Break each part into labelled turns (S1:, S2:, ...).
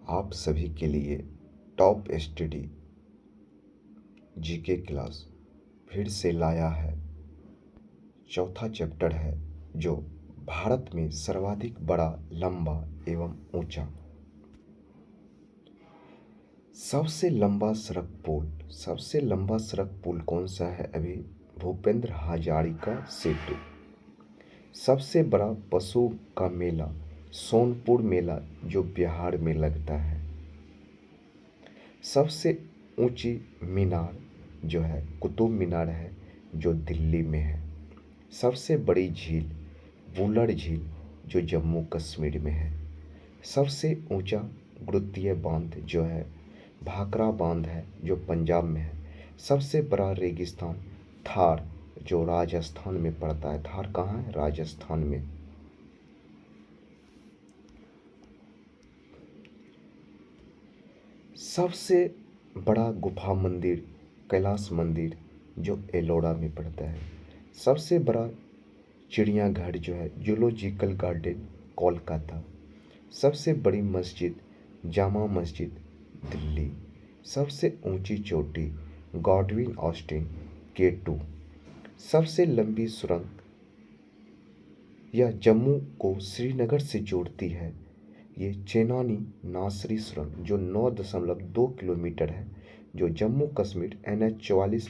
S1: आप सभी के लिए टॉप स्टडी जीके क्लास फिर से लाया है। चौथा चैप्टर है जो भारत में सर्वाधिक बड़ा, लंबा एवं ऊंचा। सबसे लंबा सड़क पुल कौन सा है? अभी भूपेंद्र हजारिका सेतु। सबसे बड़ा पशु का मेला सोनपुर मेला जो बिहार में लगता है। सबसे ऊंची मीनार जो है कुतुब मीनार है जो दिल्ली में है। सबसे बड़ी झील वुलर झील जो जम्मू कश्मीर में है। सबसे ऊंचा गुरुत्वीय बांध जो है भाखड़ा बांध है जो पंजाब में है। सबसे बड़ा रेगिस्तान थार जो राजस्थान में पड़ता है। थार कहाँ है? राजस्थान में। सबसे बड़ा गुफा मंदिर कैलाश मंदिर जो एलोरा में पड़ता है। सबसे बड़ा चिड़ियाघर जो है जूलॉजिकल गार्डन कोलकाता। सबसे बड़ी मस्जिद जामा मस्जिद दिल्ली। सबसे ऊंची चोटी गॉडविन ऑस्टिन K2। सबसे लंबी सुरंग यह जम्मू को श्रीनगर से जोड़ती है। ये चेनानी नासरी सुरंग जो 9.2 किलोमीटर है जो जम्मू कश्मीर NH 44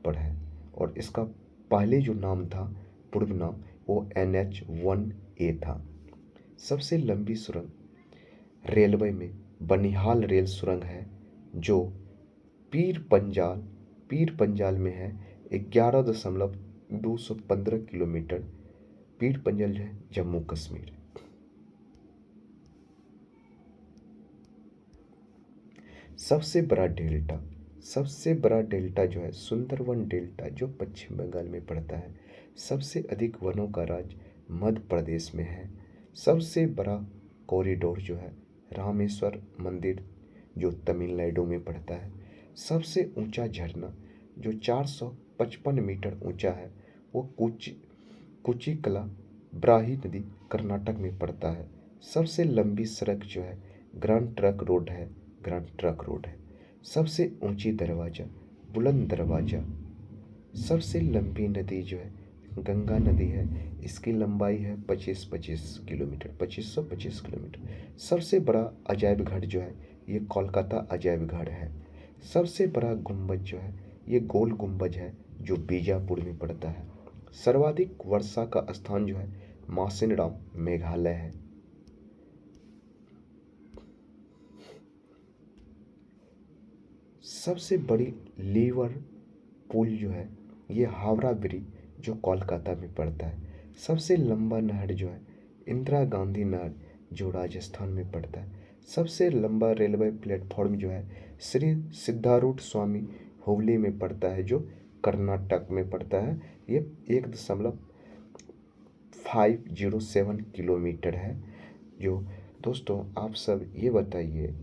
S1: पर है। और इसका पहले जो नाम था पूर्व नाम वो NH 1A था। सबसे लंबी सुरंग रेलवे में बनिहाल रेल सुरंग है जो पीर पंजाल में है। 11.215 किलोमीटर पीर पंजाल है जम्मू कश्मीर। सबसे बड़ा डेल्टा जो है सुंदरवन डेल्टा जो पश्चिम बंगाल में पड़ता है। सबसे अधिक वनों का राज्य मध्य प्रदेश में है। सबसे बड़ा कॉरिडोर जो है रामेश्वर मंदिर जो तमिलनाडु में पड़ता है। सबसे ऊंचा झरना जो 455 मीटर ऊंचा है वो कुचिकला ब्राही नदी कर्नाटक में पड़ता है। सबसे लंबी सड़क जो है ग्रैंड ट्रक रोड है। सबसे ऊंची दरवाजा बुलंद दरवाजा। सबसे लंबी नदी जो है गंगा नदी है। इसकी लंबाई है 2525 किलोमीटर। सबसे बड़ा अजायब घर जो है ये कोलकाता अजायब घर है। सबसे बड़ा गुंबज जो है ये गोल गुंबज है जो बीजापुर में पड़ता है। सर्वाधिक वर्षा का स्थान जो है मासिनराम मेघालय है। सबसे बड़ी लीवर पुल जो है ये हावड़ा ब्रिज जो कोलकाता में पड़ता है। सबसे लंबा नहर जो है इंदिरा गांधी नहर जो राजस्थान में पड़ता है। सबसे लंबा रेलवे प्लेटफॉर्म जो है श्री सिद्धारूढ़ स्वामी हुबली में पड़ता है जो कर्नाटक में पड़ता है। ये 1.507 किलोमीटर है। जो दोस्तों आप सब ये बताइए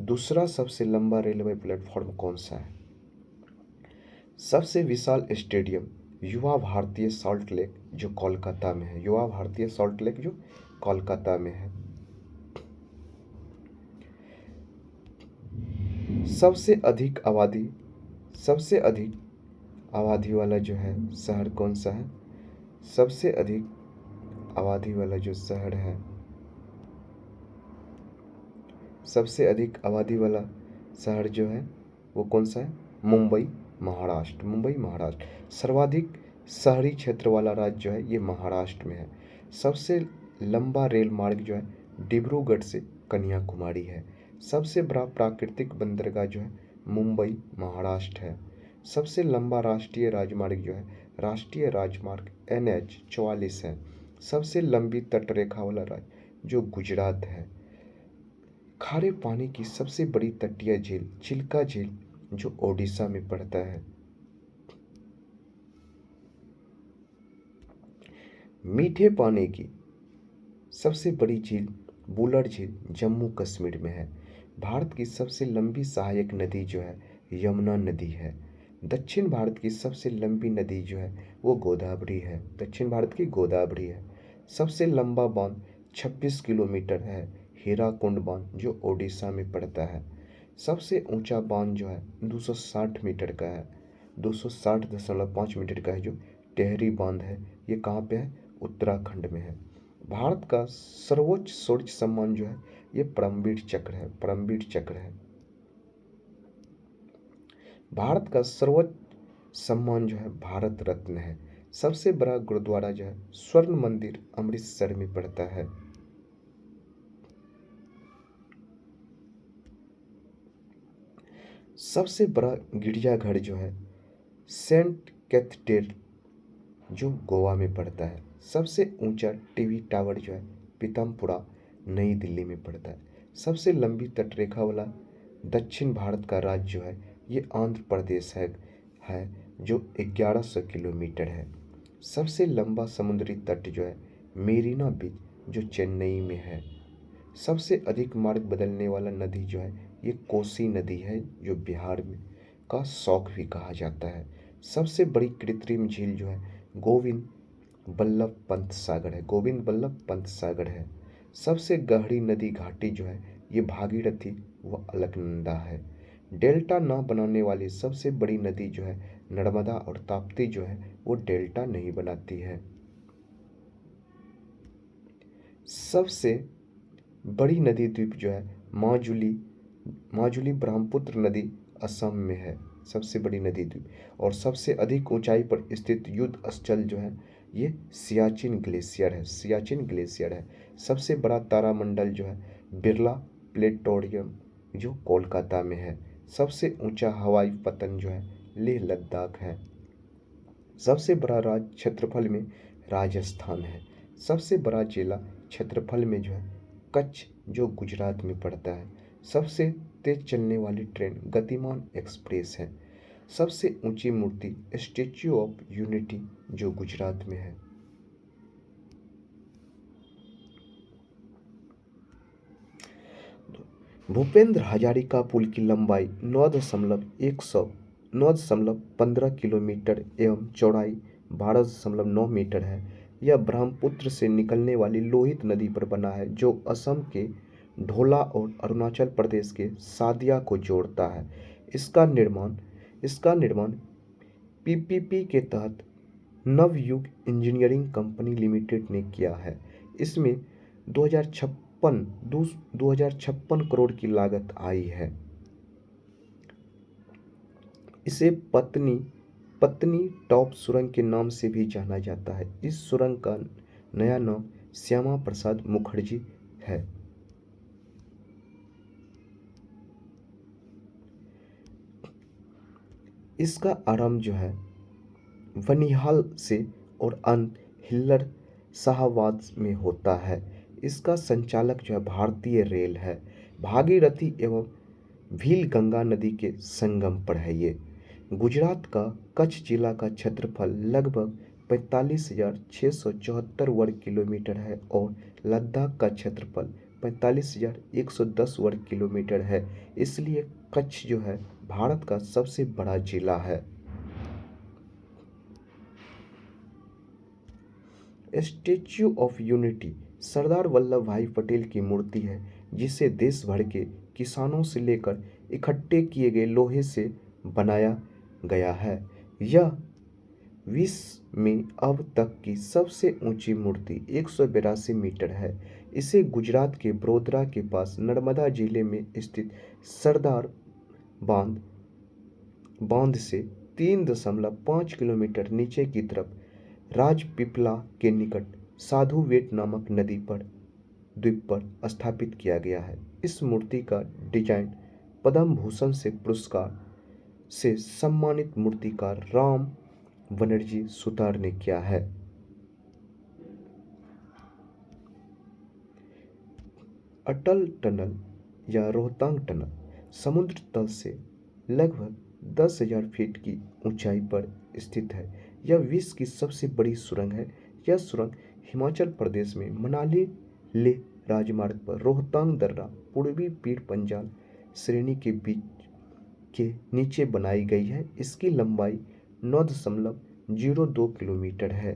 S1: दूसरा सबसे लंबा रेलवे प्लेटफॉर्म कौन सा है? सबसे विशाल स्टेडियम युवा भारतीय सॉल्ट लेक जो कोलकाता में है। युवा भारतीय सॉल्ट लेक जो कोलकाता में है। सबसे अधिक आबादी वाला जो है शहर कौन सा है? सबसे अधिक आबादी वाला जो शहर है सबसे अधिक आबादी वाला शहर जो है वो कौन सा है? मुंबई महाराष्ट्र। सर्वाधिक शहरी क्षेत्र वाला राज्य जो है ये महाराष्ट्र में है। सबसे लंबा रेल मार्ग जो है डिब्रूगढ़ से कन्याकुमारी है। सबसे बड़ा प्राकृतिक बंदरगाह जो है मुंबई महाराष्ट्र है। सबसे लंबा राष्ट्रीय राजमार्ग जो है राष्ट्रीय राजमार्ग NH 44 है। सबसे लंबी तटरेखा वाला राज्य जो गुजरात है। खारे पानी की सबसे बड़ी तटीय झील चिल्का झील जो ओडिशा में पड़ता है। मीठे पानी की सबसे बड़ी झील वुलर झील जम्मू कश्मीर में है। भारत की सबसे लंबी सहायक नदी जो है यमुना नदी है। दक्षिण भारत की सबसे लंबी नदी जो है वो गोदावरी है। सबसे लंबा बांध 26 किलोमीटर है हीराकुंड बांध जो ओडिशा में पड़ता है। सबसे ऊंचा बांध जो है 260 मीटर का है, 260.5 मीटर का है जो टेहरी बांध है। ये कहाँ पे है? उत्तराखंड में है। भारत का सर्वोच्च शौर्य सम्मान जो है ये परमवीर चक्र है, परमवीर चक्र है। भारत का सर्वोच्च सम्मान जो है भारत रत्न है। सबसे बड़ा गुरुद्वारा जो है स्वर्ण मंदिर अमृतसर में पड़ता है। सबसे बड़ा गिरजाघर जो है सेंट कैथेड्रल जो गोवा में पड़ता है। सबसे ऊंचा टीवी टावर जो है पीतमपुरा नई दिल्ली में पड़ता है। सबसे लंबी तटरेखा वाला दक्षिण भारत का राज्य जो है ये आंध्र प्रदेश है जो 1100 किलोमीटर है। सबसे लंबा समुद्री तट जो है मेरीना बीच जो चेन्नई में है। सबसे अधिक मार्ग बदलने वाला नदी जो है ये कोसी नदी है जो बिहार में का शौक भी कहा जाता है। सबसे बड़ी कृत्रिम झील जो है गोविंद बल्लभ पंत सागर है, गोविंद बल्लभ पंत सागर है। सबसे गहरी नदी घाटी जो है ये भागीरथी व अलकनंदा है। डेल्टा न बनाने वाली सबसे बड़ी नदी जो है नर्मदा और ताप्ती जो है वो डेल्टा नहीं बनाती है। सबसे बड़ी नदी द्वीप जो है माजुली, माजुली ब्रह्मपुत्र नदी असम में है सबसे बड़ी नदी द्वीप। और सबसे अधिक ऊंचाई पर स्थित युद्ध स्थल जो है ये सियाचिन ग्लेशियर है, सियाचिन ग्लेशियर है। सबसे बड़ा तारामंडल जो है बिरला प्लेटोरियम जो कोलकाता में है। सबसे ऊंचा हवाई पतन जो है लेह लद्दाख है। सबसे बड़ा राज्य क्षेत्रफल में राजस्थान है। सबसे बड़ा जिला क्षेत्रफल में जो है कच्छ जो गुजरात में पड़ता है। सबसे तेज चलने वाली ट्रेन गतिमान एक्सप्रेस है। सबसे ऊंची मूर्ति स्टैच्यू ऑफ यूनिटी जो गुजरात में है। भूपेंद्र हजारिका पुल की लंबाई 9.15 किलोमीटर एवं चौड़ाई 12.9 मीटर है। यह ब्रह्मपुत्र से निकलने वाली लोहित नदी पर बना है जो असम के ढोला और अरुणाचल प्रदेश के सादिया को जोड़ता है। इसका निर्माण पीपीपी के तहत नवयुग इंजीनियरिंग कंपनी लिमिटेड ने किया है। इसमें 2056 करोड़ की लागत आई है। इसे पत्नी पत्नी टॉप सुरंग के नाम से भी जाना जाता है। इस सुरंग का नया नाम श्यामा प्रसाद मुखर्जी है। इसका आरंभ जो है बनिहाल से और अंत हिल्लर शाहबाद में होता है। इसका संचालक जो है भारतीय रेल है। भागीरथी एवं भील गंगा नदी के संगम पर है ये। गुजरात का कच्छ जिला का क्षेत्रफल लगभग 45,674 वर्ग किलोमीटर है और लद्दाख का क्षेत्रफल 45,110 वर्ग किलोमीटर है। इसलिए कच्छ जो है भारत का सबसे बड़ा जिला है। Statue of unity Sardar Vallabh भाई पटेल की मूर्ति है जिसे देश भर के किसानों से लेकर इकट्ठे किए गए लोहे से बनाया गया है। यह विश्व में अब तक की सबसे ऊंची मूर्ति 182 मीटर है। इसे गुजरात के बड़ोदरा के पास नर्मदा जिले में स्थित सरदार बांध से 3.5 किलोमीटर नीचे की तरफ राजपीपला के निकट साधु वेट नामक नदी पर द्वीप पर स्थापित किया गया है। इस मूर्ति का डिजाइन पद्म भूषण से पुरस्कार से सम्मानित मूर्तिकार राम बनर्जी सुतार ने किया है। अटल टनल या रोहतांग टनल समुद्र तल से लगभग 10,000 फीट की ऊंचाई पर स्थित है। यह विश्व की सबसे बड़ी सुरंग है। यह सुरंग हिमाचल प्रदेश में मनाली लेह राजमार्ग पर रोहतांग दर्रा पूर्वी पीर पंजाल श्रेणी के बीच के नीचे बनाई गई है। इसकी लंबाई 9.02 किलोमीटर है।